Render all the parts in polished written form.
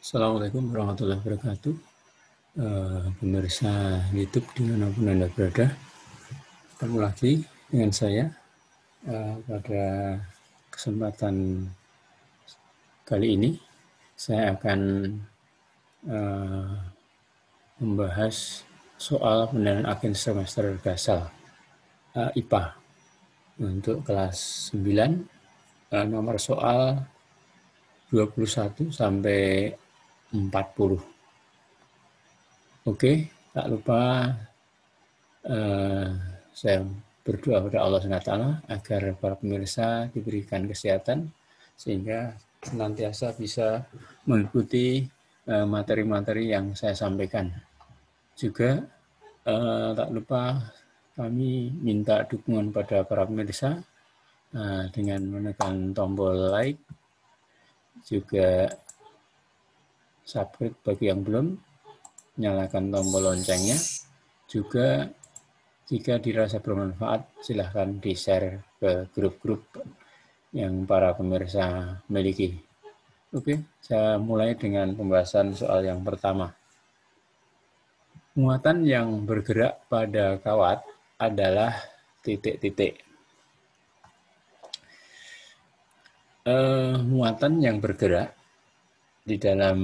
Assalamualaikum warahmatullahi wabarakatuh. Pemirsa YouTube dimanapun Anda berada, ketemu lagi dengan saya pada kesempatan kali ini. Saya akan membahas soal penilaian akhir semester dasar IPA untuk kelas 9, nomor soal 21 sampai 40. Oke, tak lupa saya berdoa kepada Allah SWT agar para pemirsa diberikan kesehatan sehingga senantiasa bisa mengikuti materi-materi yang saya sampaikan. Juga tak lupa kami minta dukungan pada para pemirsa dengan menekan tombol like, juga subscribe bagi yang belum, nyalakan tombol loncengnya. Juga jika dirasa bermanfaat, silahkan di-share ke grup-grup yang para pemirsa miliki. Oke, saya mulai dengan pembahasan soal yang pertama. Muatan yang bergerak pada kawat adalah titik-titik. Muatan yang bergerak di dalam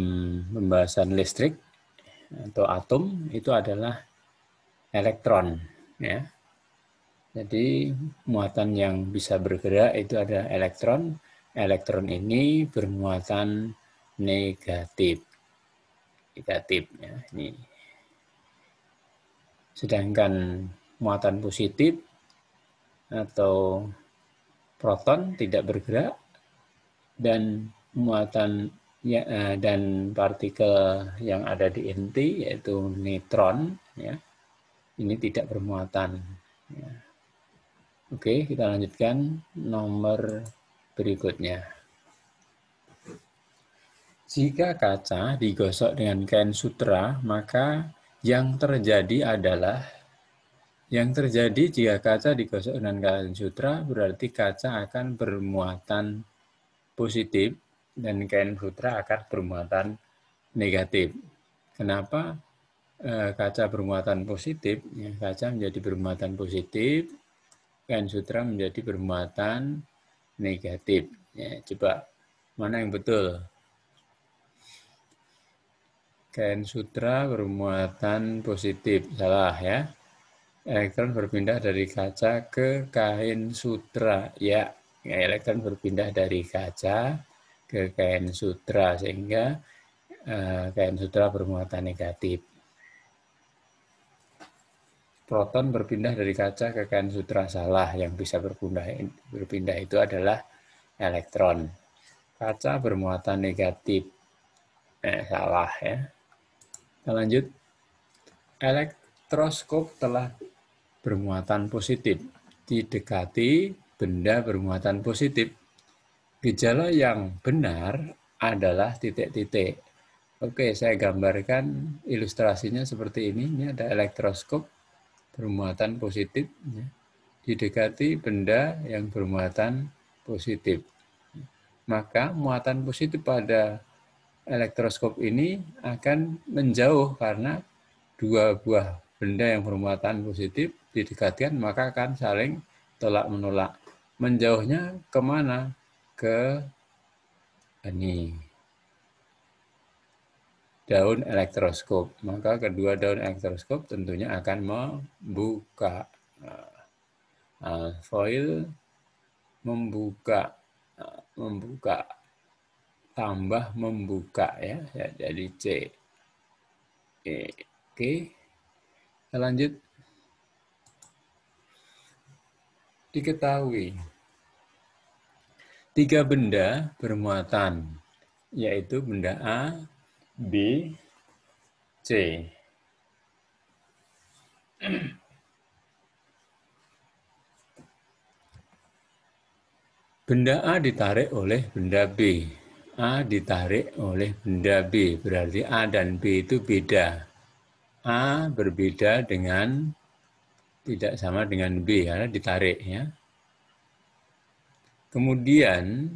pembahasan listrik atau atom itu adalah elektron, ya. Jadi muatan yang bisa bergerak itu ada elektron. Elektron ini bermuatan negatif, ya. Ini. Sedangkan muatan positif atau proton tidak bergerak, dan muatan dan partikel yang ada di inti yaitu neutron, ya, ini tidak bermuatan, ya. Oke, kita lanjutkan nomor berikutnya. Jika kaca digosok dengan kain sutra, maka yang terjadi jika kaca digosok dengan kain sutra berarti kaca akan bermuatan positif dan kain sutra akan bermuatan negatif. Kenapa kaca bermuatan positif? Ya, kaca menjadi bermuatan positif, kain sutra menjadi bermuatan negatif. Ya, coba mana yang betul? Kain sutra bermuatan positif, salah ya. Elektron berpindah dari kaca ke kain sutra, ya. Elektron berpindah dari kaca ke kain sutra sehingga kain sutra bermuatan negatif. Proton berpindah dari kaca ke kain sutra, salah. Yang bisa berpindah itu adalah elektron. Kaca bermuatan negatif, salah ya. Kita lanjut. Elektroskop telah bermuatan positif. Didekati benda bermuatan positif. Gejala yang benar adalah titik-titik. Oke, saya gambarkan ilustrasinya seperti ini. Ini ada elektroskop bermuatan positif, ya. Didekati benda yang bermuatan positif. Maka muatan positif pada elektroskop ini akan menjauh karena dua buah benda yang bermuatan positif didekatkan maka akan saling tolak-menolak. Menjauhnya kemana? Ke ini daun elektroskop. Maka kedua daun elektroskop tentunya akan membuka. Foil membuka, tambah membuka, ya, jadi C. Oke, kita lanjut. Diketahui 3 benda bermuatan, yaitu benda A, B, C. Benda A ditarik oleh benda B. A ditarik oleh benda B, berarti A dan B itu beda. A berbeda dengan, tidak sama dengan B, karena ditarik, ya. Kemudian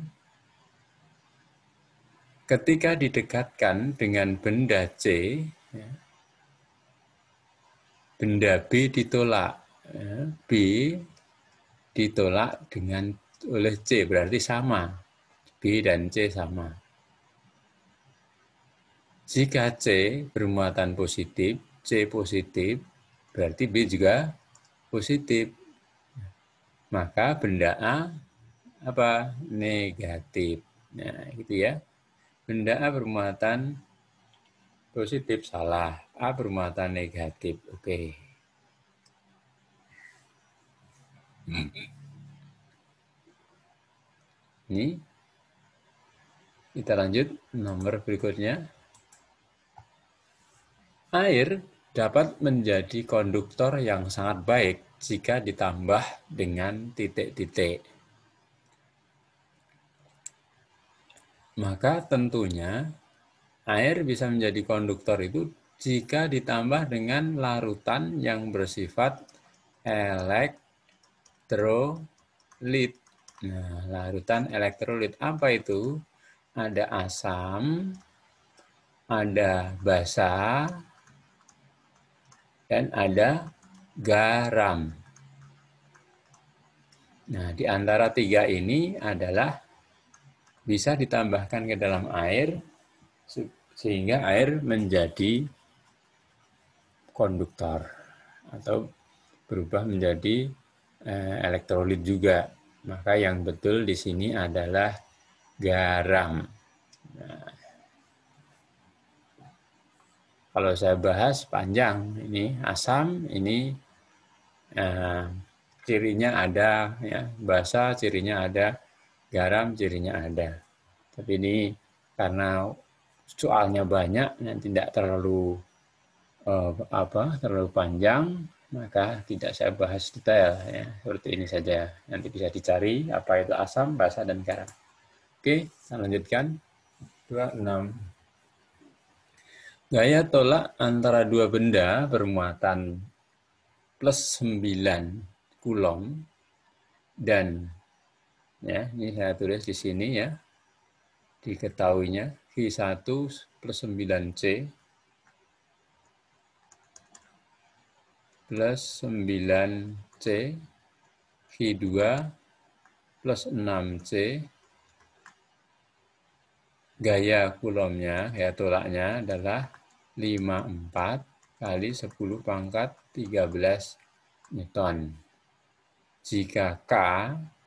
ketika didekatkan dengan benda C, ya, benda B ditolak. Ya, B ditolak oleh C, berarti sama. B dan C sama. Jika C bermuatan positif, C positif, berarti B juga positif. Maka benda A apa? Negatif. Nah, gitu ya. Benda A bermuatan positif, salah. A bermuatan negatif. Oke. Ini kita lanjut nomor berikutnya. Air dapat menjadi konduktor yang sangat baik jika ditambah dengan titik-titik. Maka tentunya air bisa menjadi konduktor itu jika ditambah dengan larutan yang bersifat elektrolit. Nah, larutan elektrolit apa itu? Ada asam, ada basa, dan ada garam. Nah, di antara tiga ini adalah bisa ditambahkan ke dalam air sehingga air menjadi konduktor atau berubah menjadi elektrolit juga. Maka yang betul di sini adalah garam. Nah, kalau saya bahas panjang, ini asam, ini cirinya ada, ya, basa cirinya ada, garam cirinya ada. Tapi ini karena soalnya banyak dan tidak terlalu terlalu panjang, maka tidak saya bahas detail, ya. Seperti ini saja. Nanti bisa dicari apa itu asam, basa, dan garam. Oke, saya lanjutkan. 26. Gaya tolak antara dua benda bermuatan plus 9 Coulomb dan, ya, ini saya tulis di sini, ya, diketahuinya Q1 plus 9C plus 9C, Q2 plus 6C, gaya Coulombnya, gaya tolaknya adalah 54 kali 10 pangkat 13 Newton. Jika K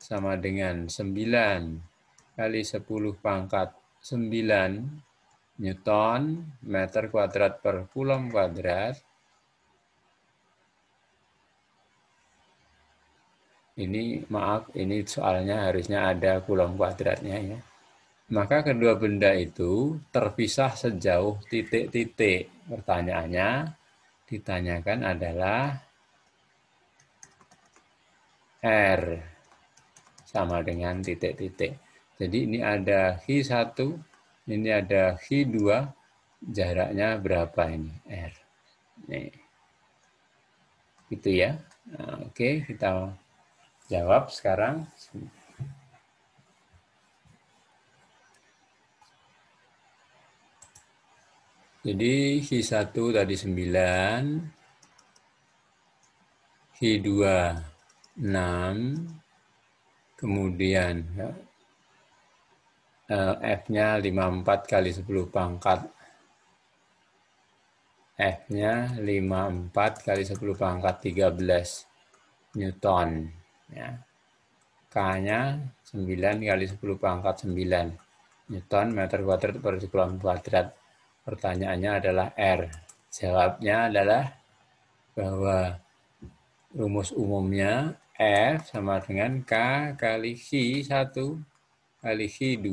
sama dengan 9 kali 10 pangkat 9 Newton meter kuadrat per Coulomb kuadrat, ini maaf, ini soalnya harusnya ada Coulomb kuadratnya, ya. Maka kedua benda itu terpisah sejauh titik-titik. Pertanyaannya ditanyakan adalah R sama dengan titik-titik. Jadi ini ada Q1, ini ada Q2, jaraknya berapa ini? R. Nih. Gitu ya. Nah, oke, kita jawab sekarang. Jadi Q1 tadi 9, Q2 6, kemudian F-nya 54 kali 10 pangkat. F-nya 54 kali 10 pangkat 13 Newton. Ya. K-nya 9 kali 10 pangkat 9 Newton meter kuadrat per Coulomb kuadrat. Pertanyaannya adalah R. Jawabnya adalah bahwa rumus umumnya F sama dengan K kali Q1 kali Q2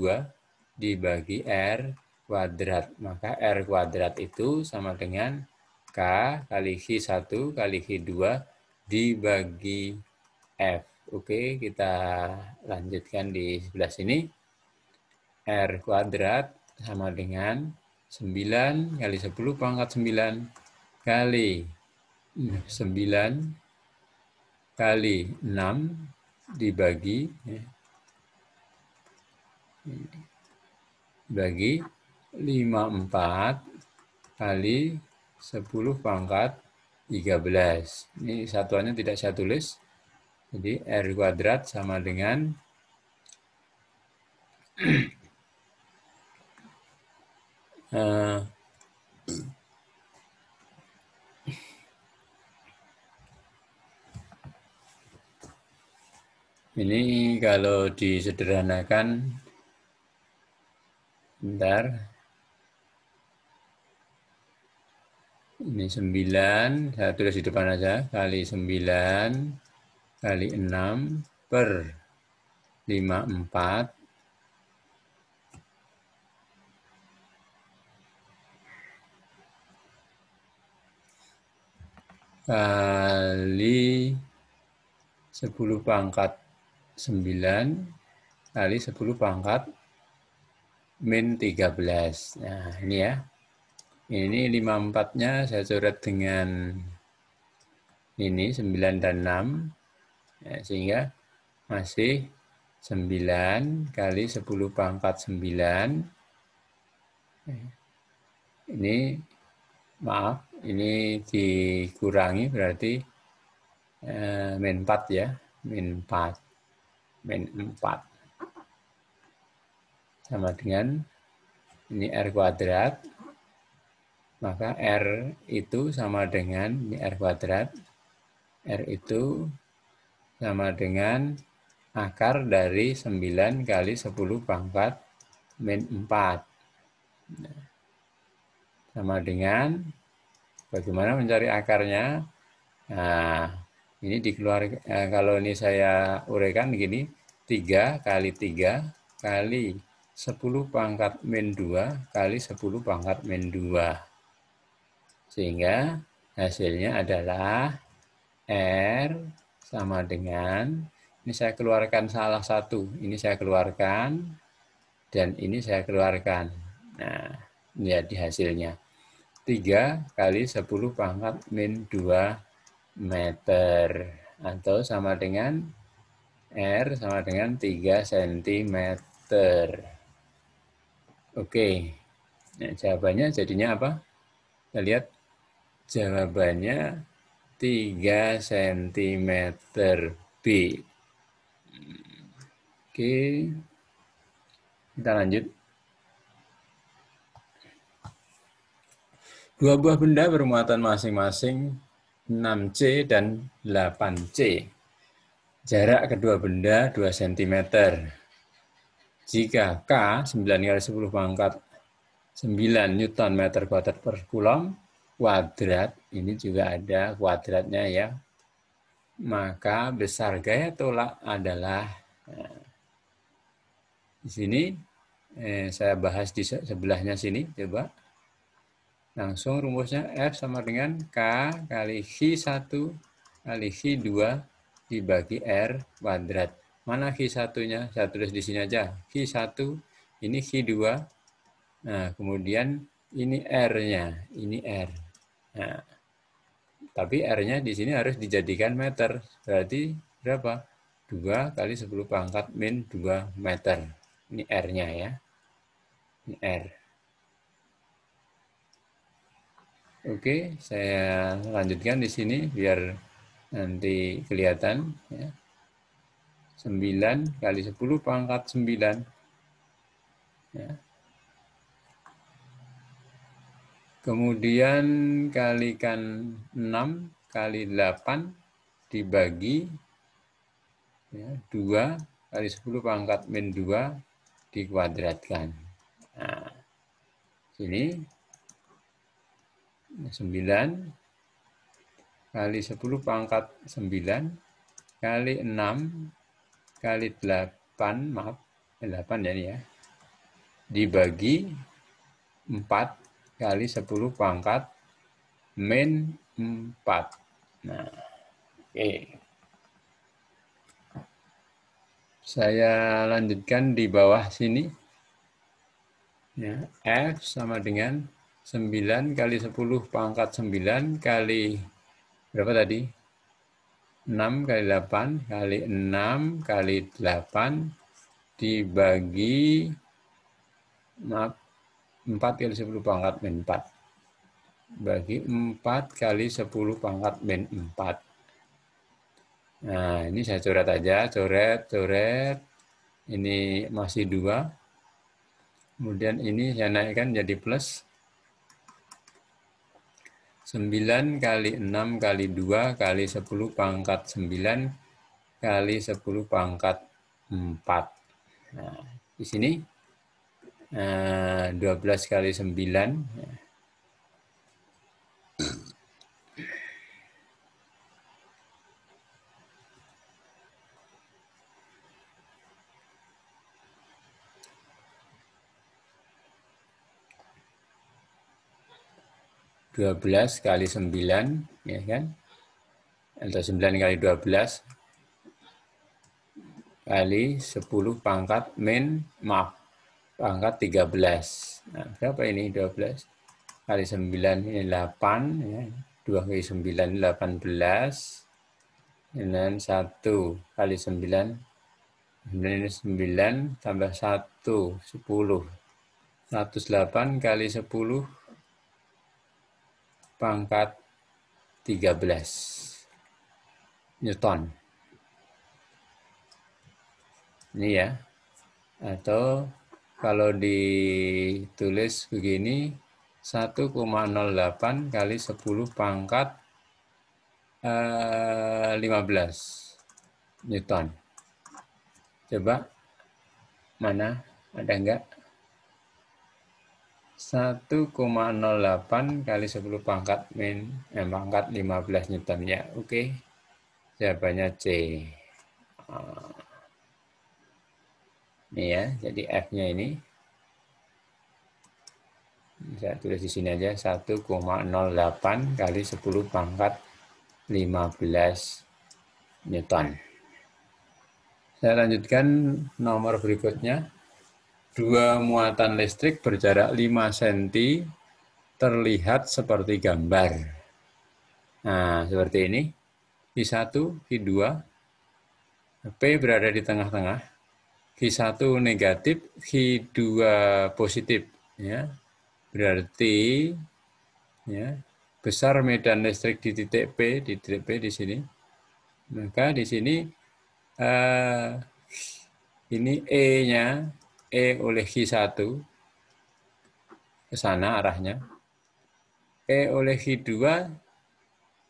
dibagi R kuadrat. Maka R kuadrat itu sama dengan K kali Q1 kali Q2 dibagi F. Oke, kita lanjutkan di sebelah sini. R kuadrat sama dengan 9 kali 10 pangkat 9 kali 9 kali 6 dibagi bagi 54 kali 10 pangkat 13. Ini satuannya tidak saya tulis. Jadi R kuadrat sama dengan ini kalau disederhanakan, bentar, ini 9, saya tulis di depan aja, kali 9 kali 6 per 54 kali 10 pangkat 9 kali 10 pangkat min 13. Nah, ini ya. Ini 54-nya saya coret dengan ini 9 dan 6. Ya, sehingga masih 9 kali 10 pangkat 9. Ini, maaf, ini dikurangi berarti min 4 ya. Min 4. Min 4. Sama dengan ini R kuadrat. Maka R itu sama dengan ini R kuadrat. R itu sama dengan akar dari 9 kali 10 pangkat min 4. Sama dengan, bagaimana mencari akarnya? Nah, ini dikeluarkan, kalau ini saya uraikan begini, 3 kali 3 kali 10 pangkat min 2 kali 10 pangkat min 2. Sehingga hasilnya adalah R sama dengan, ini saya keluarkan salah satu, ini saya keluarkan, dan ini saya keluarkan. Nah, lihat di hasilnya. 3 kali 10 pangkat min 2 meter. Atau sama dengan R sama dengan 3 cm. Oke, nah, jawabannya jadinya apa? Kita lihat jawabannya 3 cm B. Oke, kita lanjut. Dua buah benda bermuatan masing-masing 6C dan 8C. Jarak kedua benda 2 cm. Jika K 9 kali 10 pangkat 9 Newton meter kuadrat per Coulomb kuadrat, ini juga ada kuadratnya ya, maka besar gaya tolak adalah, di sini saya bahas di sebelahnya sini, coba. Langsung rumusnya F sama dengan K kali X1 kali X2 dibagi R kuadrat. Mana X1-nya? Saya tulis di sini aja. X1, ini X2. Nah, kemudian ini R-nya. Ini R. Nah, tapi R-nya di sini harus dijadikan meter. Berarti berapa? 2 kali 10 pangkat min 2 meter. Ini R-nya ya. Ini R. Oke, saya lanjutkan di sini biar nanti kelihatan ya. 9 kali 10 pangkat 9 ya. Kemudian kalikan 6 kali 8 dibagi ya, 2 kali 10 pangkat min 2 dikuadratkan. Nah, sini 9 kali 10 pangkat 9 kali 6 kali 8, maaf, 8 ya ini ya, dibagi 4 kali 10 pangkat min 4. Nah, oke. Saya lanjutkan di bawah sini. Ya, F sama dengan 9 kali 10 pangkat 9 kali berapa tadi? 6 kali 8 kali 6 kali 8 dibagi, maaf, 4 kali 10 pangkat min 4. Bagi 4 kali 10 pangkat min 4. Nah, ini saya coret aja. Coret. Ini masih 2. Kemudian ini saya naikkan jadi plus. 9 kali 6 kali 2 kali 10 pangkat 9 kali 10 pangkat 4. Nah, di sini 12 kali 9. 12 kali 9, ya kan? Atau 9 kali 12 kali 10 pangkat pangkat 13. Nah, berapa ini 12 kali 9 ini 8, ya. 2 kali 9 18. Dan 1 kali 9 ini 9 tambah 1 10. 108 kali 10 pangkat 13 Newton. Ini ya. Atau kalau ditulis begini 1,08 kali 10 pangkat 15 Newton. Coba mana? Ada enggak? 1,08 kali 10 pangkat pangkat 15 Newton ya. Oke. Jawabannya C. Ini ya, jadi F-nya ini saya tulis di sini aja 1,08 kali 10 pangkat 15 Newton. Saya lanjutkan nomor berikutnya. 2 muatan listrik berjarak 5 cm terlihat seperti gambar. Nah, seperti ini. Q1, Q2, P berada di tengah-tengah. Q1 negatif, Q2 positif. Ya. Berarti ya, besar medan listrik di titik P di sini. Maka di sini ini E-nya, E oleh Q1 ke sana arahnya. E oleh Q2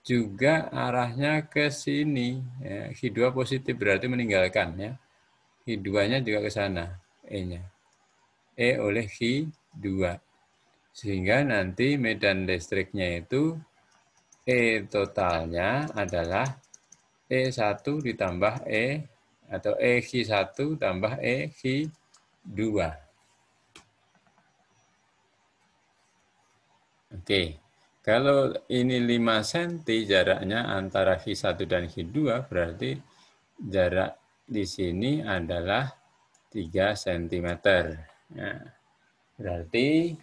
juga arahnya ke sini. Ya, Q2 positif berarti meninggalkan ya. Q2-nya juga ke sana, E-nya. E oleh Q2. Sehingga nanti medan listriknya itu E totalnya adalah E1 ditambah E atau EQ1 tambah EQ2. Oke, kalau ini 5 cm jaraknya antara Q1 dan Q2 berarti jarak di sini adalah 3 cm. Nah, berarti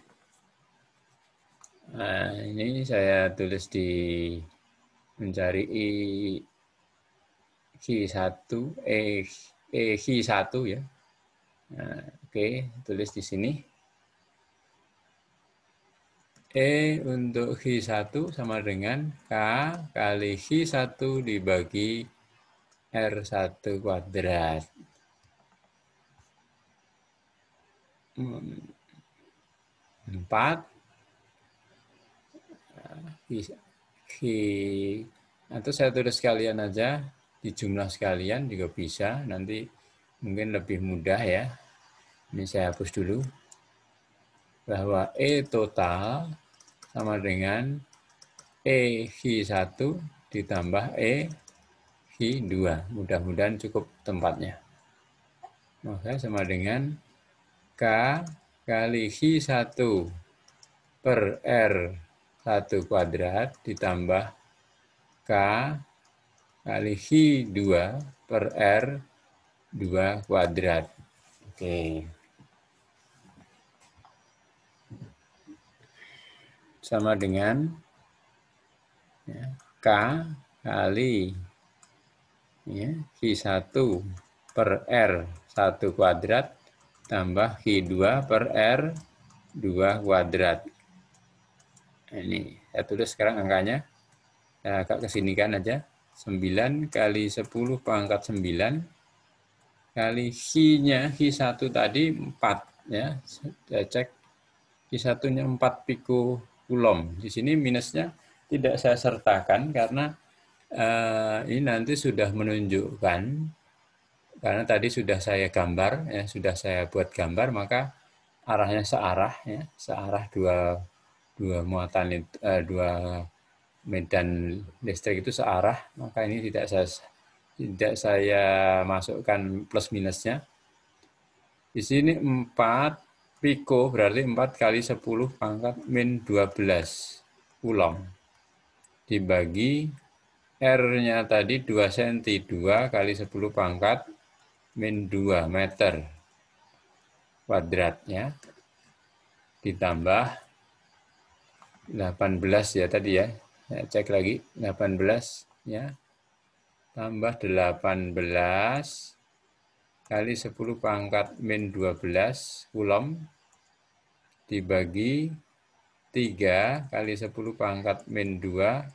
ini saya tulis di mencari Q1, EQ1 ya. Nah, oke, tulis di sini. E untuk Q1 sama dengan K kali Q1 dibagi R1 kuadrat. 4 atau saya tulis sekalian aja di jumlah sekalian juga bisa, nanti mungkin lebih mudah ya. Ini saya hapus dulu bahwa E total sama dengan E Q1 ditambah E Q2. Mudah-mudahan cukup tempatnya. Maka sama dengan K kali Q1 per R1 kuadrat ditambah K kali Q2 per R2 kuadrat. Oke. Sama dengan ya, K kali ya, Q1 per R1 kuadrat tambah Q2 per R2 2 kuadrat. Ini saya tulis sekarang angkanya. Nah, agak kesinikan aja. 9 kali 10 pangkat 9 kali Q-nya, Q1 tadi 4. Ya. Saya cek Q1-nya 4 pikokulom. Di sini minusnya tidak saya sertakan karena ini nanti sudah menunjukkan, karena tadi sudah saya gambar, ya, sudah saya buat gambar, maka arahnya searah, ya, searah dua muatan dua medan listrik itu searah, maka ini tidak saya masukkan plus minusnya. Di sini 4 piko berarti 4 kali 10 pangkat min 12 kulom dibagi R-nya tadi 2 cm, 2 kali 10 pangkat min 2 meter kuadratnya ditambah 18 ya tadi ya. Saya cek lagi 18 ya. Tambah 18 kali 10 pangkat min 12 kulom dibagi 3 kali 10 pangkat min 2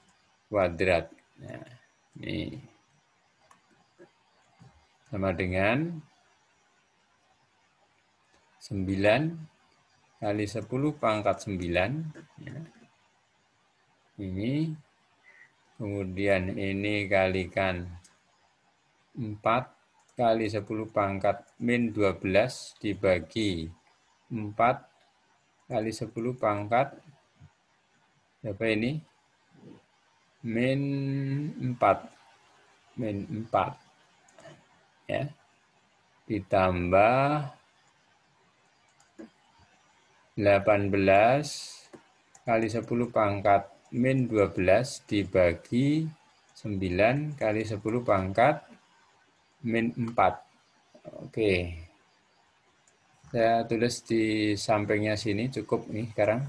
kuadrat. Nah, ini sama dengan 9 kali 10 pangkat 9. Ya. Ini, kemudian ini kalikan 4 kali 10 pangkat min 12 dibagi 4 kali 10 pangkat, berapa ini? Min 4. Min 4. Ya. Ditambah 18 kali 10 pangkat min 12 dibagi 9 kali 10 pangkat min 4. Oke. Saya tulis di sampingnya sini cukup nih sekarang.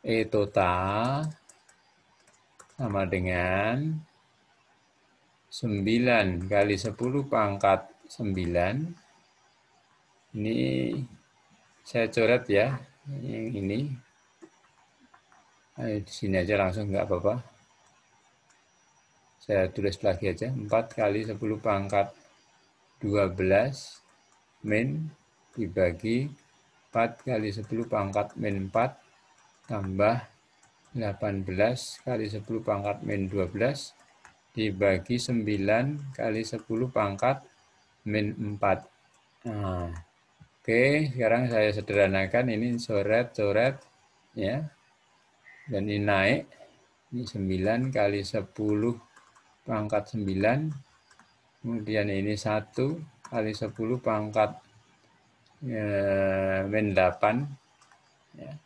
E total sama dengan 9 kali 10 pangkat 9. Ini saya coret ya. Ini. Di sini aja langsung nggak apa-apa. Saya tulis lagi aja. 4 kali 10 pangkat 12 min dibagi 4 kali 10 pangkat min 4 tambah 18 kali 10 pangkat min 12 dibagi 9 kali 10 pangkat min 4. Nah, oke, sekarang saya sederhanakan ini coret-coret ya. Dan ini naik. Ini 9 kali 10 pangkat 9. Kemudian ini 1 kali 10 pangkat min 8. Ya.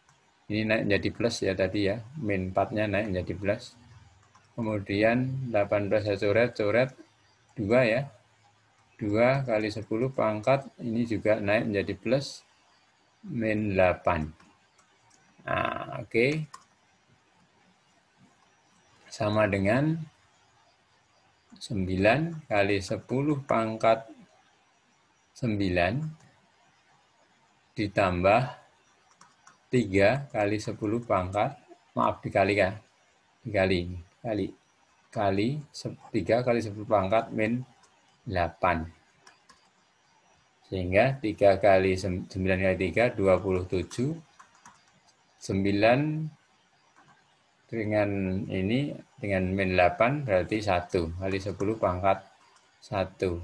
Ini naik menjadi plus ya tadi ya. Min 4-nya naik menjadi plus. Kemudian 18 saya coret 2 ya. 2 kali 10 pangkat ini juga naik menjadi plus min 8. Nah, oke. Sama dengan 9 kali 10 pangkat 9 ditambah 3 kali 10 pangkat, maaf dikalikan, kali 3 kali 10 pangkat min 8. Sehingga 3 kali 9 kali 3, 27. 9 dengan ini, dengan min 8 berarti 1 kali 10 pangkat 1.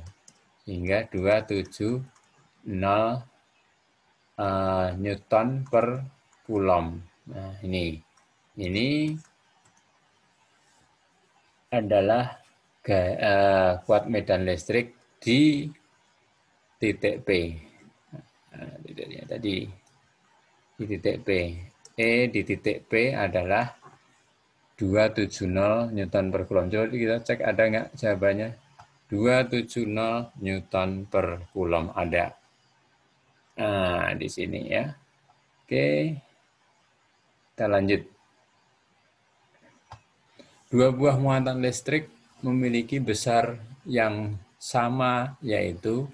Sehingga 270 Newton per kulom. Nah, ini adalah kuat medan listrik di titik P. Nah, titiknya tadi di titik P. E di titik P adalah 270 Newton per kulom. Coba kita cek ada nggak jawabannya. 270 Newton per kulom ada. Nah, di sini ya. Oke. Kita lanjut. Dua buah muatan listrik memiliki besar yang sama yaitu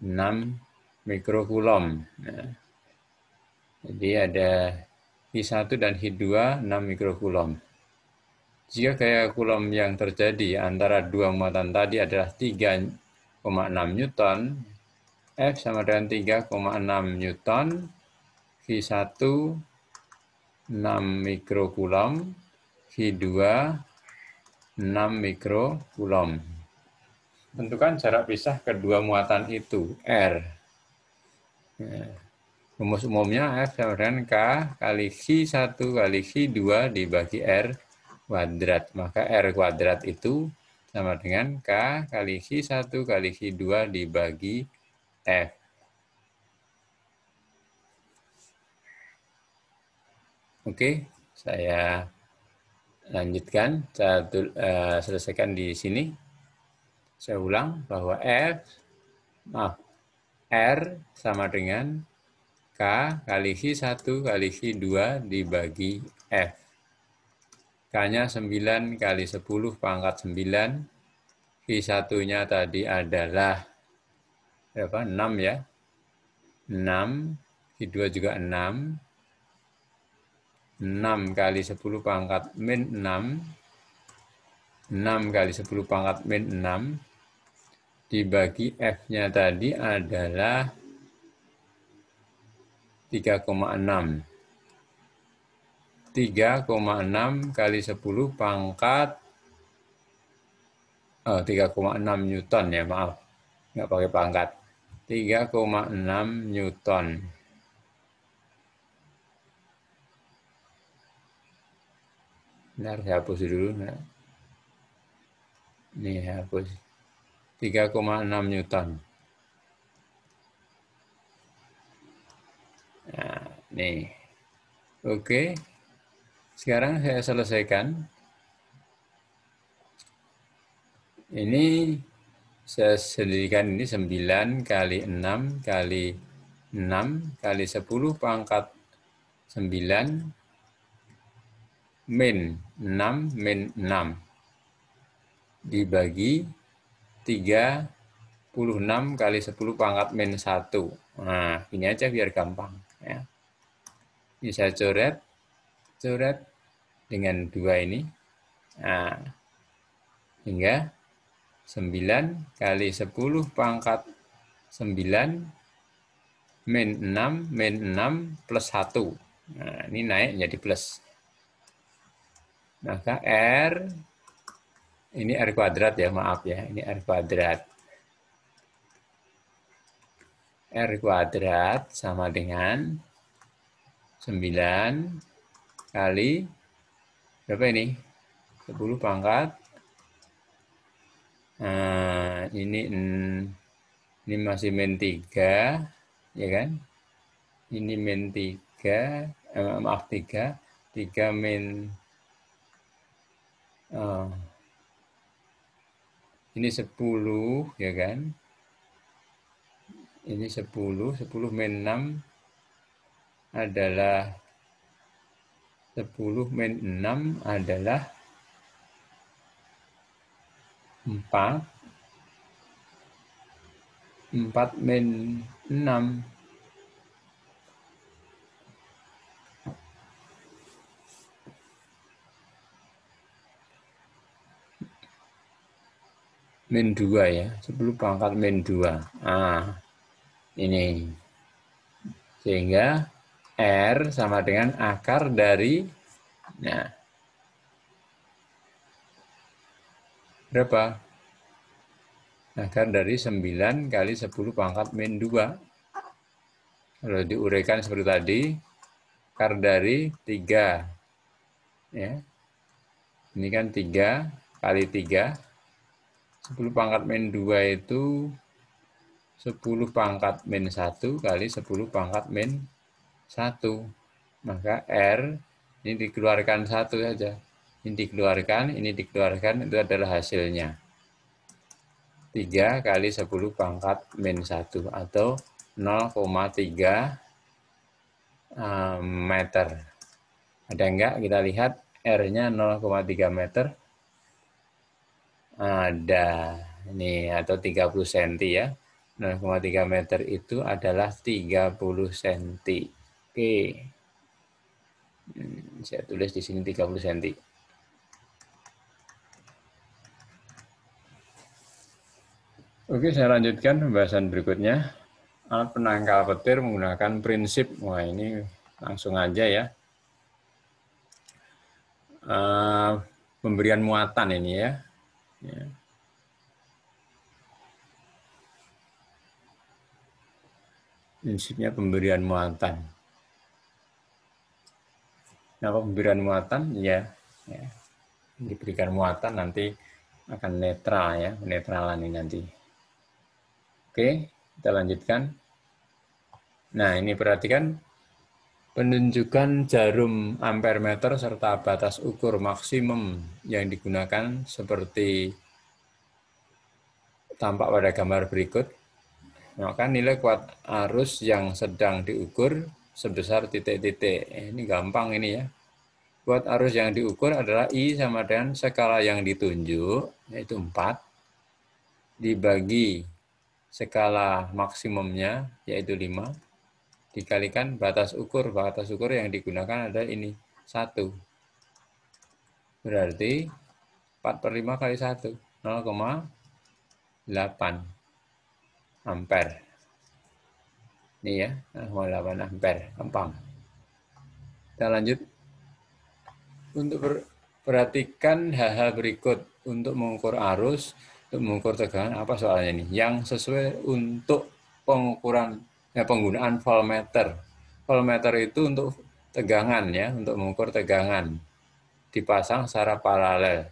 6 mikrokulom. Nah, Jadi ada Hi1 dan Hi2 6 mikrokulom. Jika gaya kulom yang terjadi antara dua muatan tadi adalah 3,6 Newton, F sama dengan 3,6 Newton, Hi1 6 mikrokulom, Hi2 6 mikrokulom. Tentukan jarak pisah kedua muatan itu, R. Rumus umumnya F sama dengan K kali Hi1 kali Hi2 dibagi R kuadrat. Maka R kuadrat itu sama dengan K kali Hi1 kali Hi2 dibagi F. Oke, saya lanjutkan. Saya selesaikan di sini. Saya ulang bahwa R sama dengan K kali Hi1 kali Hi2 dibagi F. K-nya 9 kali 10 pangkat 9. Hi1-nya tadi adalah berapa? 6 ya. 6. Hi2 juga 6. 6 kali 10 pangkat min 6. 6 kali 10 pangkat min 6. Dibagi F-nya tadi adalah 3,6. 3,6 kali 10 pangkat 3,6 Newton ya, maaf. Nggak pakai pangkat. 3,6 Newton. Bentar, saya hapus dulu. Nah. Ini hapus. 3,6 Newton. Nah, nih. Oke. Sekarang saya selesaikan. Ini saya sendirikan ini 9 kali 6 kali 6 kali 10 pangkat 9 min 6 min 6 dibagi 36 kali 10 pangkat min 1. Nah, ini aja biar gampang. Ya. Ini saya coret dengan 2 ini. Nah, hingga 9 kali 10 pangkat 9 min 6 plus 1. Nah, ini naik menjadi plus. Maka R, ini R kuadrat ya, maaf ya, ini R kuadrat. R kuadrat sama dengan 9 kali, berapa ini? 10 pangkat. Nah, ini masih min 3, ya kan? Ini min 3, maaf 3 min, ini 10, ya kan? Ini 10 min 6 adalah 10 min 6 adalah 4. 4 min 6 min 2 ya, 10 pangkat min 2. Ah, ini. Sehingga R sama dengan akar dari, nah, berapa? Akar dari 9 kali 10 pangkat min 2. Kalau diuraikan seperti tadi, akar dari 3. Ya. Ini kan 3 kali 3. 10 pangkat min 2 itu 10 pangkat min 1 kali 10 pangkat min 1. Maka R ini dikeluarkan 1 saja. Ini dikeluarkan, itu adalah hasilnya. 3 kali 10 pangkat min 1 atau 0,3 meter. Ada enggak? Kita lihat R-nya 0,3 meter. Ada. Ini atau 30 cm ya. 0,3 meter itu adalah 30 cm. Oke. Saya tulis di sini 30 cm. Oke, saya lanjutkan pembahasan berikutnya. Alat penangkal petir menggunakan prinsip, wah ini langsung aja ya. Pemberian muatan ini ya. Prinsipnya pemberian muatan. Nah, pemberian muatan ya, diberikan muatan nanti akan netral ya, penetralan ini nanti. Oke, kita lanjutkan. Nah, ini perhatikan penunjukan jarum ampere meter serta batas ukur maksimum yang digunakan seperti tampak pada gambar berikut. Maka nilai kuat arus yang sedang diukur sebesar titik-titik. Ini gampang ini ya. Kuat arus yang diukur adalah I sama dengan skala yang ditunjuk, yaitu 4, dibagi skala maksimumnya, yaitu 5, dikalikan batas ukur. Batas ukur yang digunakan adalah ini, 1. Berarti 4/5 kali 1, 0,8 ampere. Ini ya, 0,8 ampere, gampang. Kita lanjut. Untuk perhatikan hal-hal berikut untuk mengukur arus, untuk mengukur tegangan, apa soalnya ini? Yang sesuai untuk pengukuran penggunaan voltmeter. Voltmeter itu untuk tegangan ya, untuk mengukur tegangan. Dipasang secara paralel.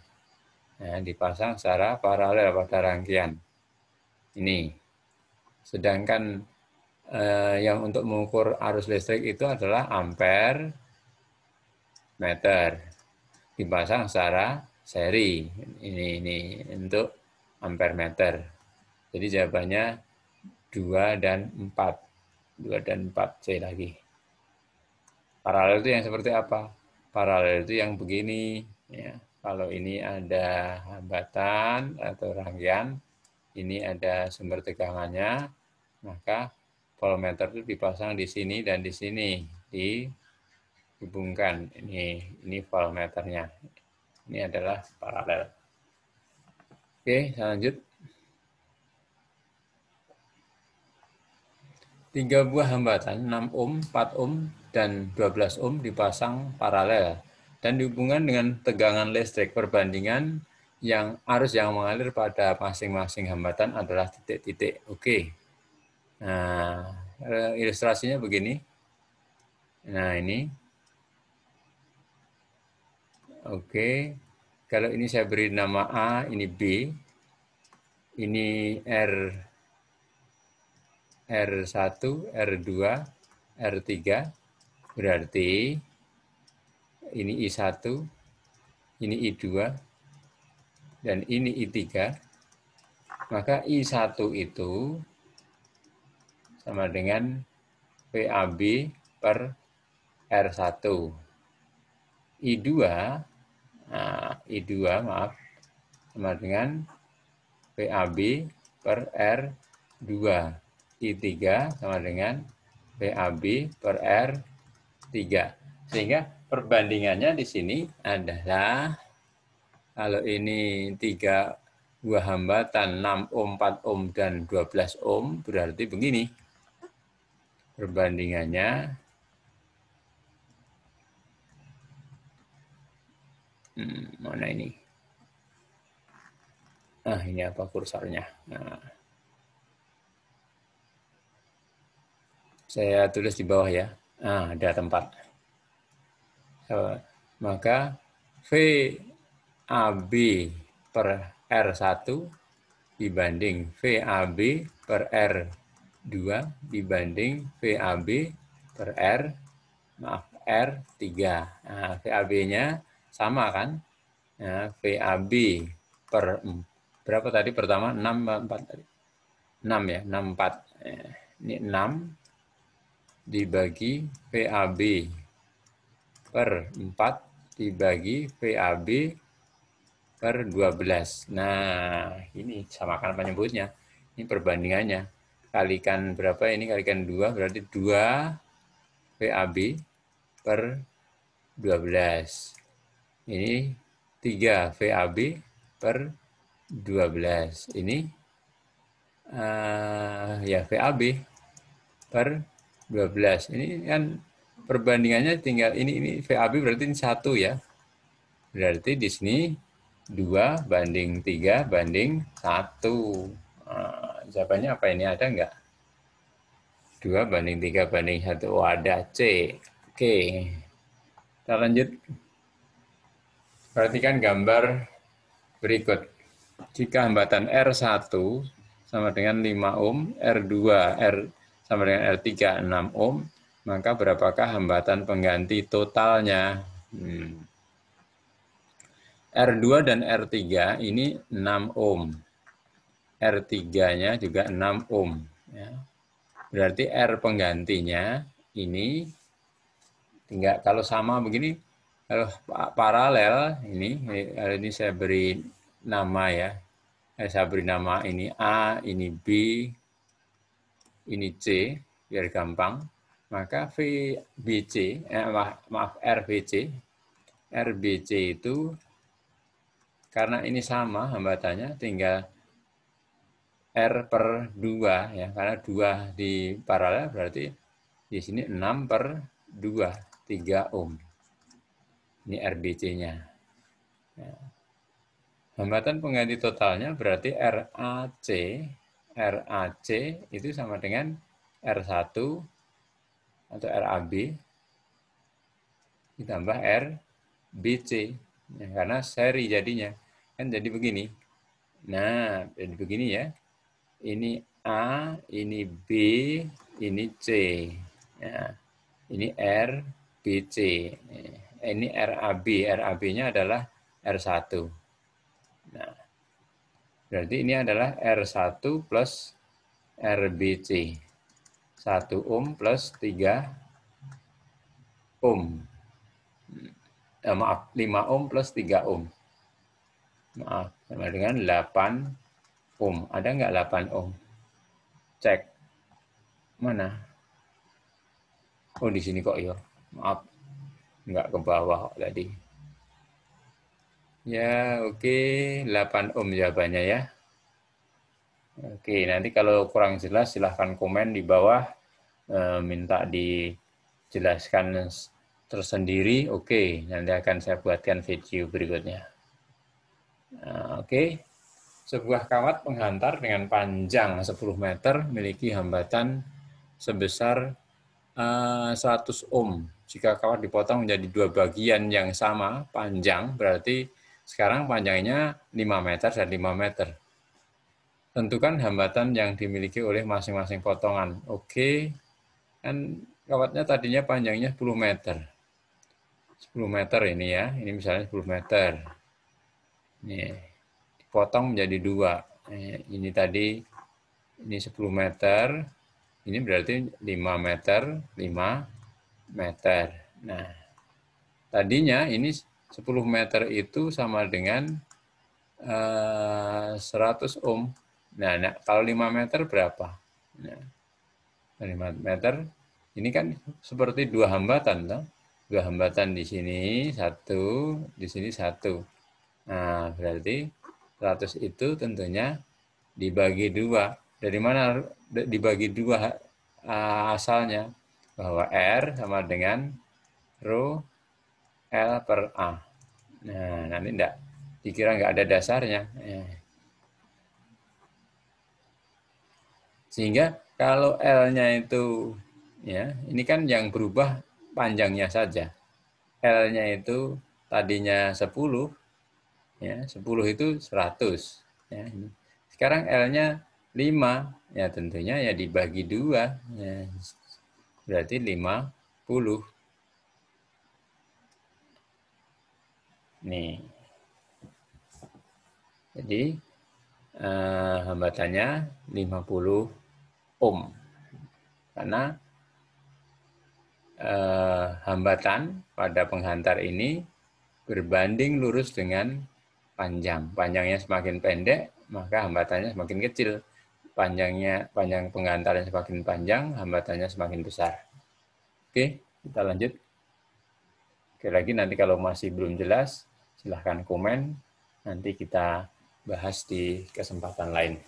Nah, dipasang secara paralel pada rangkaian. Ini. Sedangkan yang untuk mengukur arus listrik itu adalah ampere meter. Dipasang secara seri. Ini untuk ampere meter. Jadi jawabannya 2 dan 4. 2 dan 4 C lagi. Paralel itu yang seperti apa? Paralel itu yang begini ya. Kalau ini ada hambatan atau rangkaian, ini ada sumber tegangannya, maka voltmeter itu dipasang di sini dan di sini, dihubungkan. Ini voltmeternya. Ini adalah paralel. Oke, saya lanjut. 3 buah hambatan 6 ohm, 4 ohm, dan 12 ohm dipasang paralel dan dihubungkan dengan tegangan listrik. Perbandingan yang arus yang mengalir pada masing-masing hambatan adalah titik-titik. Oke. Nah, ilustrasinya begini. Nah, ini. Oke. Kalau ini saya beri nama A, ini B. Ini R1, R2, R3, berarti ini I1, ini I2, dan ini I3, maka I1 itu sama dengan VAB per R1. I2, sama dengan VAB per R2. I3 sama dengan VAB per R3. Sehingga perbandingannya di sini adalah, kalau ini 3 buah hambatan 6 ohm, 4 ohm, dan 12 ohm, berarti begini. Perbandingannya mana ini? Ini apa kursornya? Nah, saya tulis di bawah ya. Ada tempat. Maka VAB per R1 dibanding VAB per R2 dibanding VAB per R3. Nah, VAB-nya sama kan? Nah, VAB per berapa tadi pertama? 6, 4 tadi. 6 ya, 64. Ini 6 dibagi VAB per 4 dibagi VAB per 12. Nah, ini samakan penyebutnya. Ini perbandingannya. Kalikan berapa ini? Kalikan 2, berarti 2 VAB per 12. Ini 3 VAB per 12. Ini ya VAB per 12. Ini kan perbandingannya tinggal ini VAB berarti ini 1 ya. Berarti di sini 2 banding 3 banding 1. Jawabannya apa ini? Ada nggak? 2 banding 3 banding 1. Oh, ada C. Oke. Kita lanjut. Perhatikan gambar berikut. Jika hambatan R1 sama dengan 5 ohm, R2 sama dengan R3 6 ohm, maka berapakah hambatan pengganti totalnya? R2 dan R3 ini 6 ohm. R3-nya juga 6 ohm. Ya. Berarti R penggantinya ini tinggal kalau sama begini, kalau paralel ini saya beri nama ya. Saya beri nama ini A, ini B, ini C biar gampang. Maka VBC, RBC itu karena ini sama hambatannya tinggal R per 2 ya, karena 2 di paralel berarti di sini 6 per 2, 3 ohm. Ini RBC-nya. Ya. Hambatan pengganti totalnya berarti RAC itu sama dengan R1 atau RAB ditambah RBC. Ya, karena seri jadinya. Kan jadi begini. Nah, jadi begini ya. Ini A, ini B, ini C. Ya, ini R, B, C. Ini RAB. RAB-nya adalah R1. Nah, berarti ini adalah R1 plus RBC. 1 ohm plus 3 ohm. Maaf, 5 ohm plus 3 ohm. Maaf, sama dengan 8 ohm. Ada nggak 8 ohm? Cek. Mana? Oh, di sini kok ya. Maaf. Nggak ke bawah kok tadi. Ya, oke. 8 ohm jawabannya ya. Oke, nanti kalau kurang jelas silahkan komen di bawah. Minta dijelaskan tersendiri. Oke, nanti akan saya buatkan video berikutnya. Oke. Sebuah kawat penghantar dengan panjang 10 meter memiliki hambatan sebesar 100 ohm. Jika kawat dipotong menjadi 2 bagian yang sama panjang, berarti sekarang panjangnya 5 meter dan 5 meter. Tentukan hambatan yang dimiliki oleh masing-masing potongan. Oke, kan kawatnya tadinya panjangnya 10 meter. 10 meter ini ya, ini misalnya 10 meter. Nih, dipotong menjadi 2. Ini tadi, ini 10 meter, ini berarti 5 meter, 5 meter. Nah, tadinya ini 10 meter itu sama dengan 100 ohm. Nah, kalau 5 meter berapa? Nah, 5 meter, ini kan seperti 2 hambatan. Toh? 2 hambatan di sini, 1, di sini 1. Nah, berarti 100 itu tentunya dibagi 2. Dari mana dibagi 2 asalnya? Bahwa R sama dengan rho L per A. Nah, nanti enggak dikira nggak ada dasarnya. Sehingga kalau L-nya itu, ya, ini kan yang berubah panjangnya saja. L-nya itu tadinya 10, ya, 10 itu 100. Ya. Sekarang L-nya 5, ya tentunya ya dibagi 2, ya, berarti 50. Nih. Jadi hambatannya 50 ohm. Karena hambatan pada penghantar ini berbanding lurus dengan panjang. Panjangnya semakin pendek, maka hambatannya semakin kecil. Panjang penghantarnya semakin panjang, hambatannya semakin besar. Oke. Kita lanjut. Sekali lagi nanti kalau masih belum jelas, silahkan komen. Nanti kita bahas di kesempatan lain.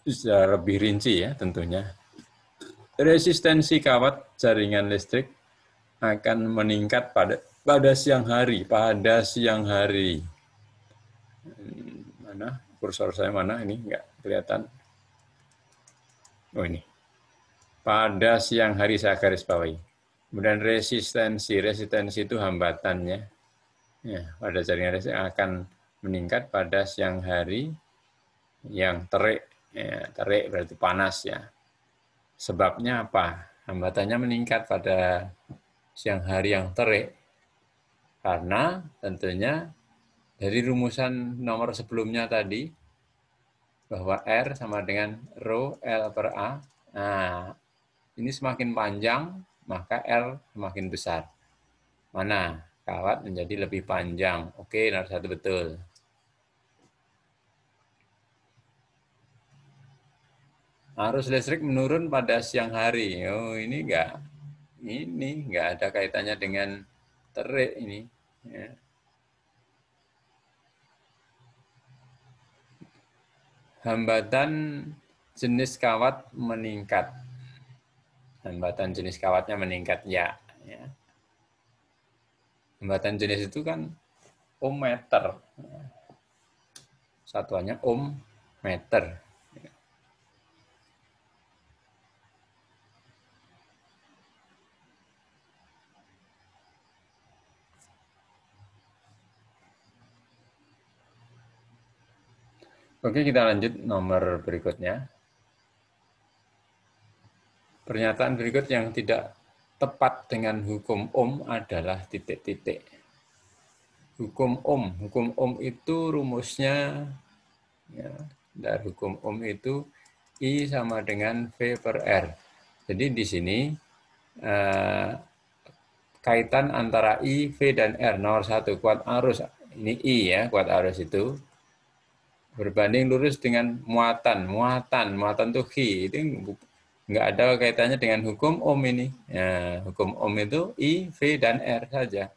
Bisa lebih rinci ya tentunya. Resistensi kawat jaringan listrik akan meningkat pada siang hari. Pada siang hari. Mana? Kursor saya mana? Ini nggak kelihatan. Oh ini. Pada siang hari saya garis bawahi. Kemudian resistensi itu hambatannya. Ya, pada jaringan listrik akan meningkat pada siang hari yang terik. Ya, terik berarti panas ya. Sebabnya apa? Hambatannya meningkat pada siang hari yang terik. Karena tentunya dari rumusan nomor sebelumnya tadi, bahwa R sama dengan Rho L per A. Nah, ini semakin panjang, maka L semakin besar. Mana? Kawat menjadi lebih panjang. Oke, nomor 1 betul. Arus listrik menurun pada siang hari. Oh, ini enggak ada kaitannya dengan terik ini. Ya. Hambatan jenis kawat meningkat. Hambatan jenis kawatnya meningkat ya. Hambatan jenis itu kan ohm meter. Satuannya ohm meter. Oke, kita lanjut nomor berikutnya. Pernyataan berikut yang tidak tepat dengan hukum Ohm adalah titik-titik. Hukum Ohm itu rumusnya, ya, dari hukum Ohm itu I sama dengan V per R. Jadi di sini kaitan antara I, V, dan R. Nomor 1, kuat arus. Ini I ya, kuat arus itu. Berbanding lurus dengan muatan. Muatan itu Chi. Itu nggak ada kaitannya dengan hukum Ohm ini. Ya, hukum Ohm itu I, V, dan R saja.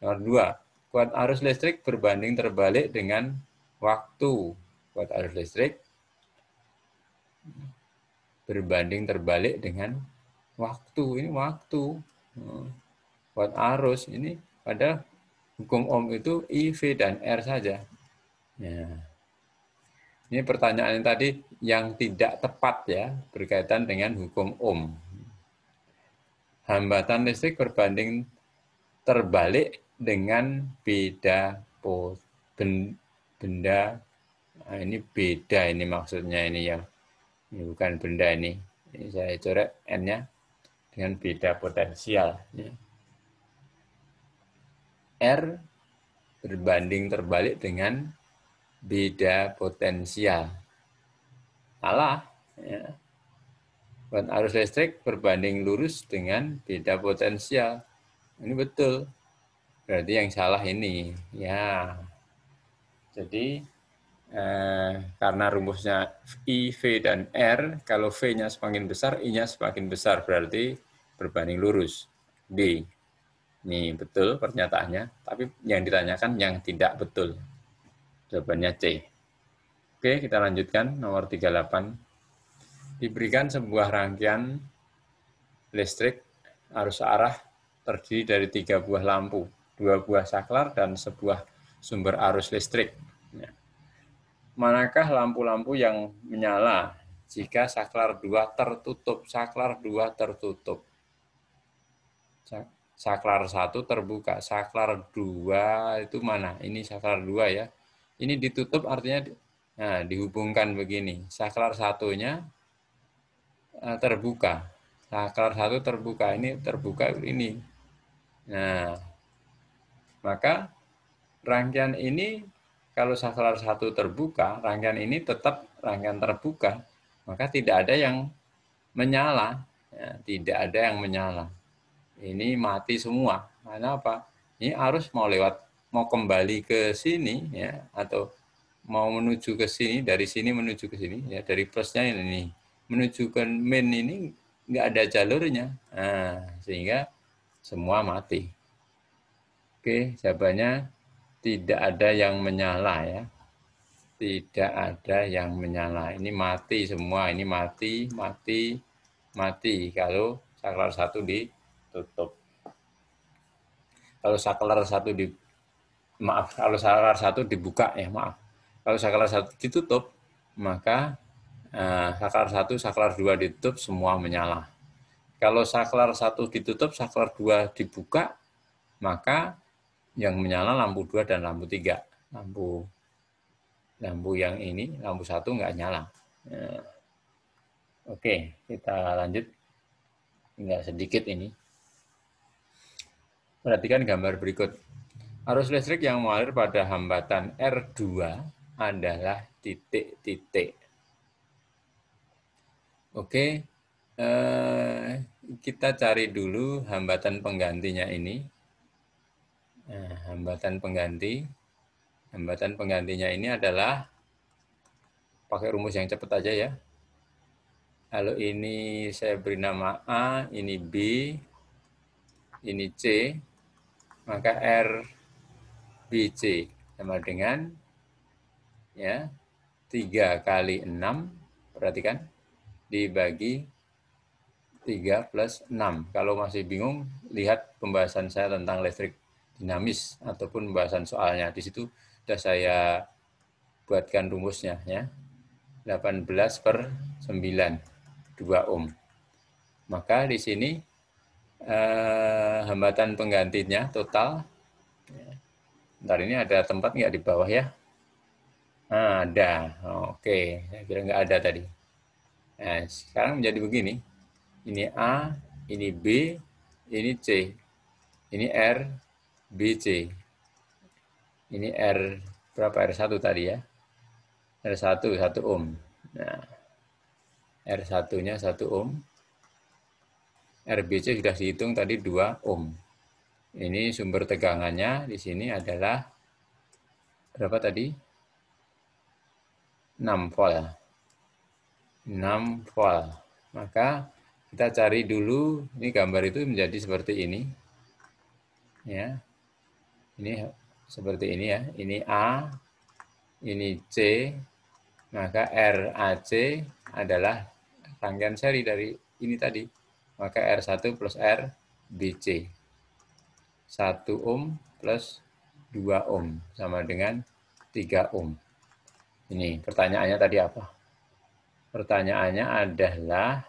Nomor 2, kuat arus listrik berbanding terbalik dengan waktu. Kuat arus listrik berbanding terbalik dengan waktu. Ini waktu. Kuat arus ini pada hukum Ohm itu I, V, dan R saja. Ya. Ini pertanyaan yang tadi yang tidak tepat ya, berkaitan dengan hukum Ohm. Hambatan listrik berbanding terbalik dengan beda benda. Nah, ini beda ini maksudnya ini ya. Ini bukan benda ini. Ini saya coret N-nya dengan beda potensial. Ya. R berbanding terbalik dengan beda potensial. Salah. Ya. Kuat arus listrik berbanding lurus dengan beda potensial. Ini betul. Berarti yang salah ini. Ya. Jadi karena rumusnya I, V, dan R, kalau V-nya semakin besar, I-nya semakin besar. Berarti berbanding lurus. D. Ini betul pernyataannya. Tapi yang ditanyakan yang tidak betul. Jawabannya C. Oke, kita lanjutkan. Nomor 38. Diberikan sebuah rangkaian listrik arus arah terdiri dari 3 buah lampu, 2 buah saklar, dan sebuah sumber arus listrik. Manakah lampu-lampu yang menyala jika saklar 2 tertutup? Saklar 2 tertutup. Saklar 1 terbuka. Saklar 2 itu mana? Ini saklar 2 ya. Ini ditutup artinya dihubungkan begini. Saklar satunya terbuka. Saklar 1 terbuka. Ini terbuka ini. Nah, maka rangkaian ini kalau saklar 1 terbuka, rangkaian ini tetap rangkaian terbuka, maka tidak ada yang menyala. Ya, tidak ada yang menyala. Ini mati semua. Karena apa? Ini arus mau kembali ke sini ya, atau mau menuju ke sini, dari sini menuju ke sini ya, dari plusnya ini menuju ke min ini nggak ada jalurnya. Nah, sehingga semua mati. Oke, jawabannya tidak ada yang menyala ya. Tidak ada yang menyala. Ini mati semua. Ini mati, mati, mati. Kalau saklar satu ditutup. Kalau saklar satu kalau saklar satu dibuka ya maaf. Kalau saklar satu ditutup, maka saklar satu, saklar dua ditutup, semua menyala. Kalau saklar satu ditutup, saklar dua dibuka, maka yang menyala lampu 2 dan lampu 3. Lampu yang ini, lampu 1 nggak nyala. Oke, kita lanjut. Tinggal sedikit ini. Perhatikan gambar berikut. Arus listrik yang mengalir pada hambatan R2 adalah titik-titik. Oke, kita cari dulu hambatan penggantinya ini. Nah, hambatan penggantinya ini adalah pakai rumus yang cepat aja ya. Kalau ini saya beri nama A, ini B, ini C, maka R BC sama dengan ya 3 kali 6, perhatikan, dibagi 3 plus 6. Kalau masih bingung, lihat pembahasan saya tentang listrik dinamis ataupun pembahasan soalnya. Di situ sudah saya buatkan rumusnya ya. 18 per 9, 2 ohm. Maka di sini hambatan penggantinya total. Bentar, ini ada tempat nggak di bawah ya? Nah, ada. Oke, saya kira nggak ada tadi. Nah, sekarang menjadi begini. Ini A, ini B, ini C. Ini R, B, C. Ini R, berapa R1 tadi ya? R1, 1 ohm. Nah, R1-nya 1 ohm. RBC sudah dihitung tadi 2 ohm. Ini sumber tegangannya di sini adalah berapa tadi? 6 volt. 6 volt. Maka kita cari dulu, ini gambar itu menjadi seperti ini. Ya. Ini seperti ini ya. Ini A, ini C, maka RAC adalah rangkaian seri dari ini tadi. Maka R1 plus RBC. 1 ohm plus 2 ohm sama dengan 3 ohm. Ini pertanyaannya tadi apa? Pertanyaannya adalah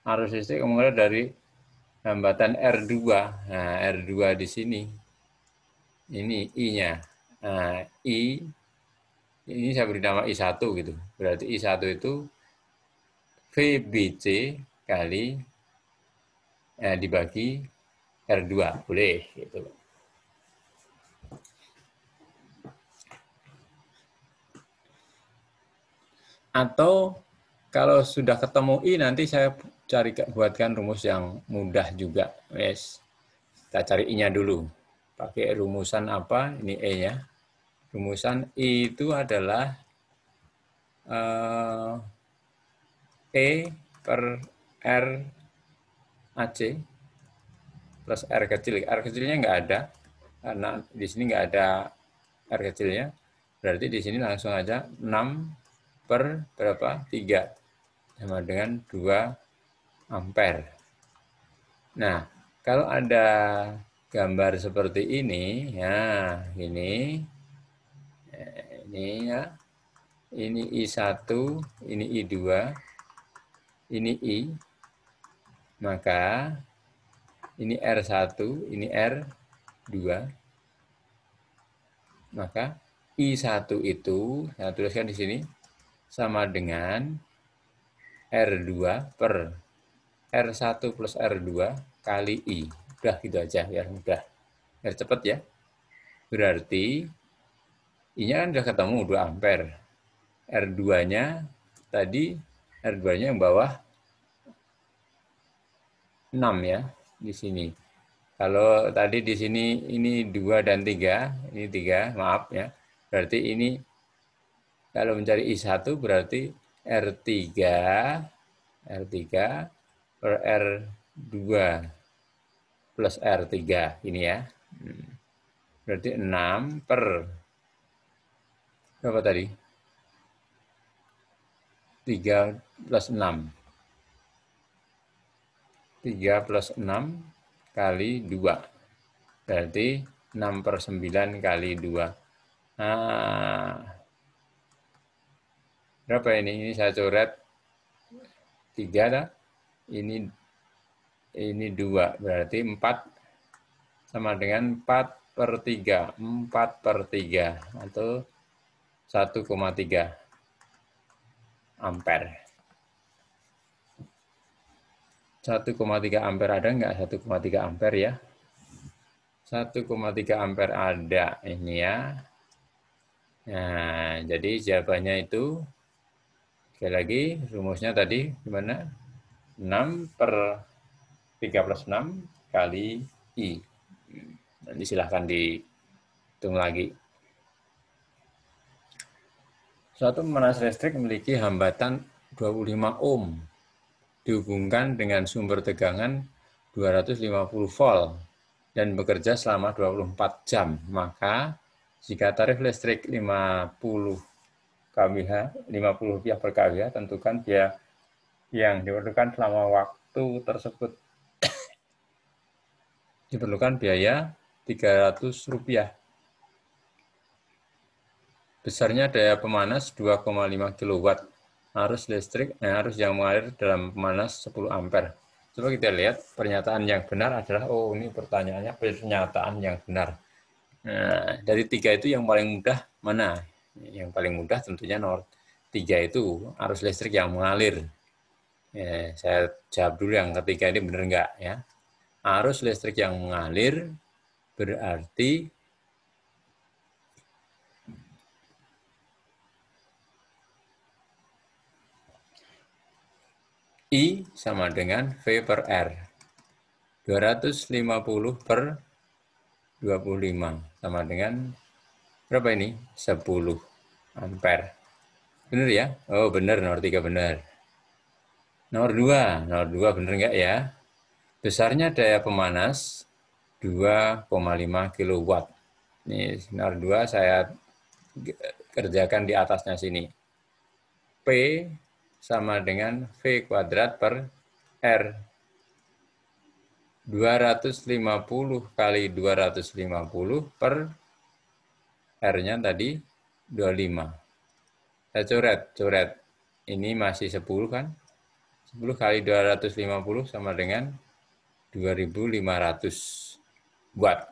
arus listrik mengalir dari hambatan R2. Nah, R2 di sini. Ini I-nya. Nah, I ini saya beri nama I1 gitu. Berarti I1 itu VBC kali dibagi R2. Boleh gitu. Atau kalau sudah ketemu I, nanti saya buatkan rumus yang mudah juga. Yes. Kita cari I-nya dulu. Pakai rumusan apa? Ini E-nya. Rumusan I itu adalah E per R AC plus R kecil. R kecilnya nggak ada, karena di sini nggak ada R kecilnya. Berarti di sini langsung aja 6 per berapa? 3. Sama dengan 2 ampere. Nah, kalau ada gambar seperti ini, ya ini ya, ini I1, ini I2, ini I, maka ini R1, ini R2, maka I1 itu, saya tuliskan di sini, sama dengan R2 per R1 plus R2 kali I. Udah gitu aja, biar mudah. Biar cepat ya. Berarti I-nya kan sudah ketemu 2 ampere. R2-nya tadi, R2-nya yang bawah 6 ya, di sini. Kalau tadi di sini ini 2 dan 3, ini 3, maaf ya. Berarti ini kalau mencari I1 berarti R3 per R2 plus R3 ini ya. Berarti 6 per berapa tadi? 3 plus 6. 3 plus 6 kali 2. Berarti 6 per 9 kali 2. Nah, berapa ini? Ini saya coret 3 dah. Ini 2. Berarti 4 sama dengan 4 per 3. 4 per 3 atau 1,3 ampere. 1,3 ampere ada nggak? 1,3 ampere ya. 1,3 ampere ada ini ya. Nah, jadi jawabannya itu, sekali lagi rumusnya tadi gimana? 6 per 3 plus 6 kali I. Nanti silahkan dihitung lagi. Suatu pemanas listrik memiliki hambatan 25 ohm dihubungkan dengan sumber tegangan 250 volt dan bekerja selama 24 jam. Maka jika tarif listrik 50 kWh, 50 rupiah per kWh, tentukan biaya yang diperlukan selama waktu tersebut. Diperlukan biaya 300 rupiah. Besarnya daya pemanas 2,5 kW. Arus listrik, arus yang mengalir dalam pemanas 10 ampere. Coba kita lihat pernyataan yang benar adalah, oh ini pertanyaannya pernyataan yang benar. Nah, dari 3 itu yang paling mudah mana? Yang paling mudah tentunya nomor 3 itu arus listrik yang mengalir. Ya, saya jawab dulu yang ketiga ini benar enggak ya. Arus listrik yang mengalir berarti I sama dengan V per R. 250 per 25 sama dengan berapa ini? 10 ampere. Benar ya? Oh benar, nomor 3 benar. Nomor 2 benar enggak ya? Besarnya daya pemanas 2,5 kW. Ini nomor 2 saya kerjakan di atasnya sini. P sama dengan V kuadrat per R. 250 kali 250 per R-nya tadi 25. Saya coret. Ini masih 10 kan? 10 kali 250 sama dengan 2500 watt.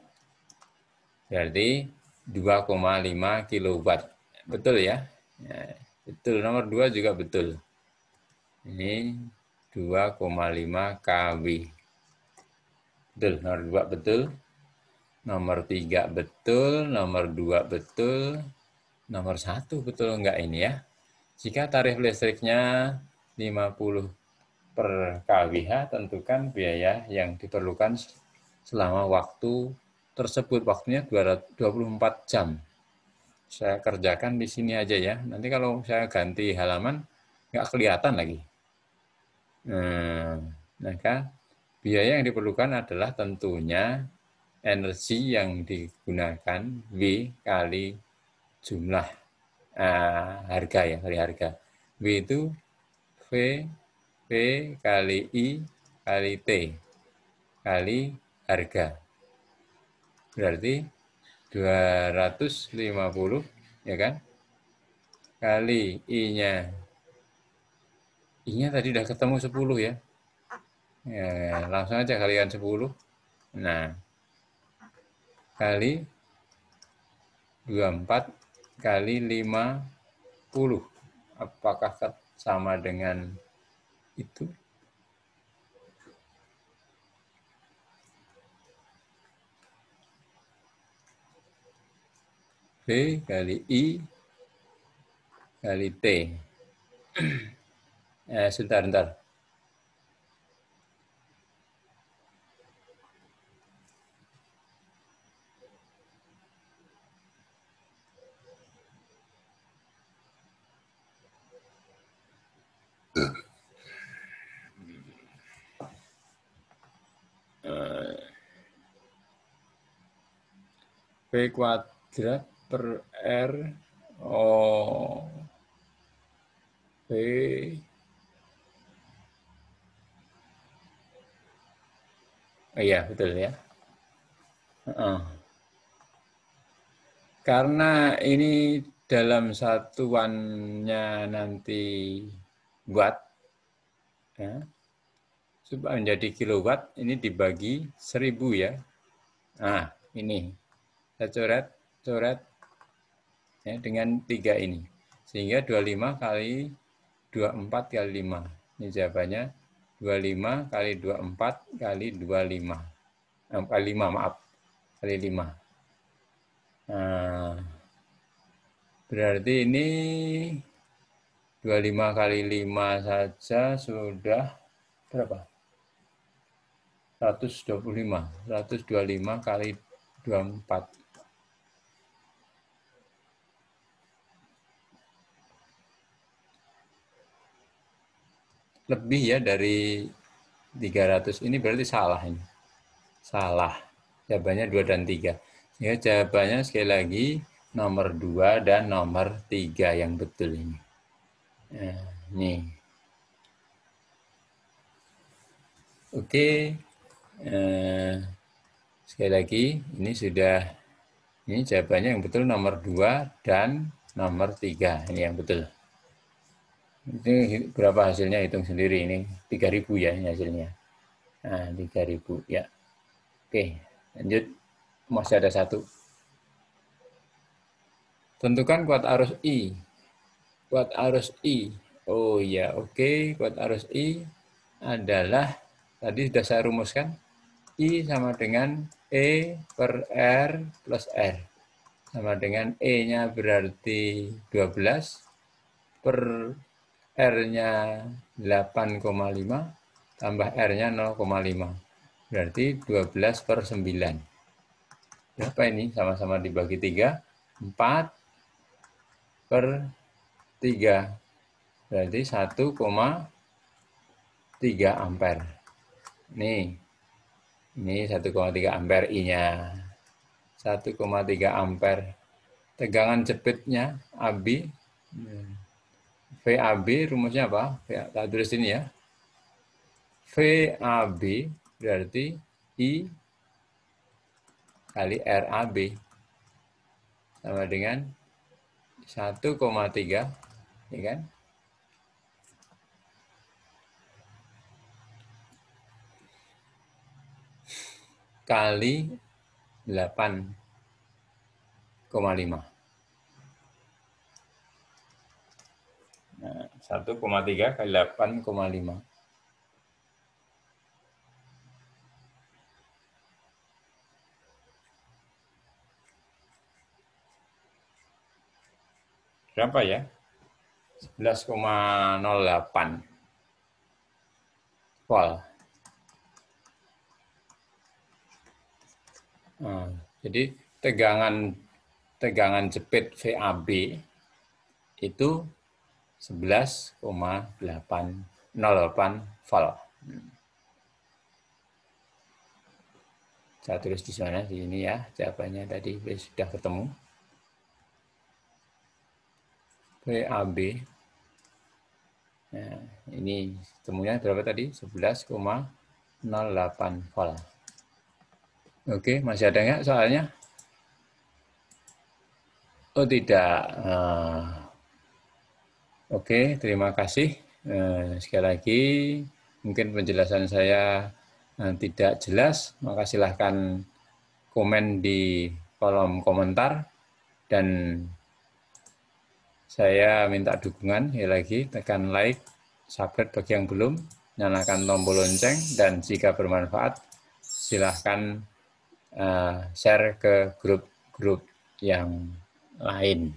Berarti 2,5 kilowatt. Betul ya? Ya, betul. Nomor 2 juga betul. Ini 2,5 kW. Betul, nomor 2 betul. Nomor 3 betul, nomor 2 betul. Nomor 1 betul enggak ini ya? Jika tarif listriknya 50 per kWh, tentukan biaya yang diperlukan selama waktu tersebut. Waktunya 24 jam. Saya kerjakan di sini aja ya. Nanti kalau saya ganti halaman, nggak kelihatan lagi. Maka biaya yang diperlukan adalah tentunya energi yang digunakan V kali jumlah harga ya, kali harga. V itu V kali I kali T kali harga. Berarti 250 ya kan? Kali I-nya. I-nya tadi udah ketemu 10 ya. Ya, langsung aja kalikan 10. Nah, kali 24 kali 50. Apakah sama dengan itu? V kali I kali T. Sebentar. V kuadrat per R. Oh, V. Oh iya, betul ya. Karena ini dalam satuannya nanti watt, ya, supaya menjadi kilowatt, ini dibagi 1000 ya. Nah, ini. Saya coret ya, dengan 3 ini. Sehingga 25 kali 24 kali 5. Ini jawabannya 25 kali 24 kali 25. Kali 5, maaf. Kali 5. Nah, berarti ini 25 kali 5 saja sudah berapa? 125. 125 kali 24. Lebih ya dari 300. Ini berarti salah ini. Salah. Jawabannya 2 dan 3. Ya, jawabannya sekali lagi nomor 2 dan nomor 3 yang betul ini. Nah, nih. Oke. Sekali lagi, ini jawabannya yang betul nomor 2 dan nomor 3. Ini yang betul. Ini berapa hasilnya, hitung sendiri ini. 3000 ya ini hasilnya. Nah, 3000 ya. Oke, lanjut. Masih ada satu. Tentukan kuat arus I. Kuat arus I. Oh ya, oke. Kuat arus I adalah, tadi sudah saya rumuskan. I sama dengan E per R plus R. Sama dengan E-nya berarti 12 per R-nya 8,5 tambah R-nya 0,5. Berarti 12 per 9. Berapa ini? Sama-sama dibagi 3. 4 per 3. Berarti 1,3 ampere. Ini 1,3 ampere I-nya. 1,3 ampere. Tegangan jepitnya AB. VAB rumusnya apa? Kita tulis ini ya. VAB berarti I kali RAB sama dengan 1,3, ya kan? Kali 8,5. Nah, 1,3 kali 8,5. Berapa ya? 11,08 volt. Nah, jadi tegangan jepit VAB itu 11,808 volt. Saya tulis di sana, di sini ya, jawabannya tadi sudah ketemu. VAB. Nah, ini temunya berapa tadi? 11,08 volt. Oke, masih ada nggak soalnya? Oh tidak. Oke, terima kasih. Sekali lagi, mungkin penjelasan saya tidak jelas, maka silahkan komen di kolom komentar. Dan saya minta dukungan, ya lagi, tekan like, subscribe bagi yang belum, nyalakan tombol lonceng, dan jika bermanfaat, silahkan share ke grup-grup yang lain.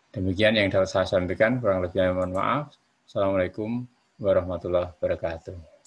Demikian yang dapat saya sampaikan, kurang lebihnya mohon maaf. Assalamualaikum warahmatullahi wabarakatuh.